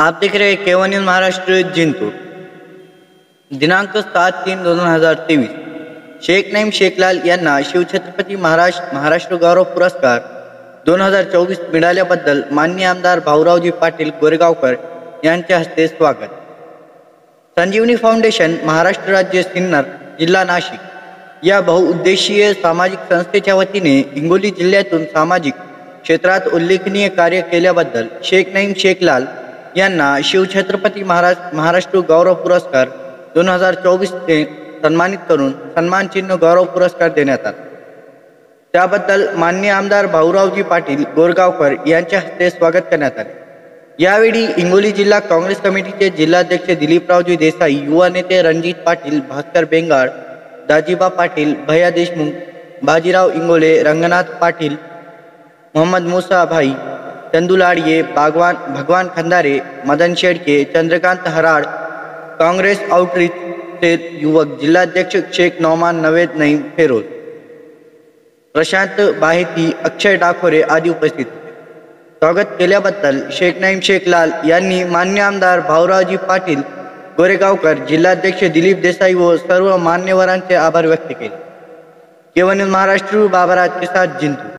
आप देख रहे हैं केवन न्यूज महाराष्ट्र जिंतूर। दिनांक 7/3/2023 शेख नईम शेखलाल यांना शिवछत्रपती महाराष्ट्र गौरव पुरस्कार 2024 मिळाल्याबद्दल माननीय आमदार भाऊरावजी पाटील गोरेगावकर यांच्या हस्ते स्वागत। संजीवनी फाउंडेशन महाराष्ट्र राज्य सिन्नर जिल्हा नाशिक या बहुउद्देशीय सामाजिक संस्थेच्या वतीने हिंगोली जिल्ह्यातून सामाजिक क्षेत्रात उल्लेखनीय कार्य केल्याबद्दल शेख नईम शेखलाल यांना शिवछत्रपती महाराष्ट्र गौरव पुरस्कार 2024 ने सन्मानित करून सन्मान चिन्ह गौरव पुरस्कार देण्यात आला। त्याबद्दल माननीय आमदार भाऊरावजी पाटील गोरेगावकर यांच्या हस्ते स्वागत करण्यात आले। यावेळी हिंगोली जिल्हा काँग्रेस कमिटीचे जिल्हाध्यक्ष दिलीपरावजी देसाई, युवा नेते रणजित पाटील, भास्कर बेंगाळ, दाजीबा पाटील, भैया देशमुख, बाजीराव इंगोले, रंगनाथ पाटील, मोहम्मद मुसा भाई, चंदू लाडिये, भगवान खंदारे, मदन शेडके, चंद्रकांत हराड, काँग्रेस आउटरीच सेल युवक जिल्हाध्यक्ष शेख नौमान नवेद नईम फेरोज, प्रशांत बाहेती, अक्षय डाकोरे आदी उपस्थित होते। स्वागत केल्याबद्दल शेख नईम शेखलाल यांनी मान्य आमदार भाऊरावजी पाटील गोरेगावकर, जिल्हाध्यक्ष दिलीप देसाई व सर्व मान्यवरांचे आभार व्यक्त केले। केवन न्यूज महाराष्ट्र बाबराज के साथ जिंतूर।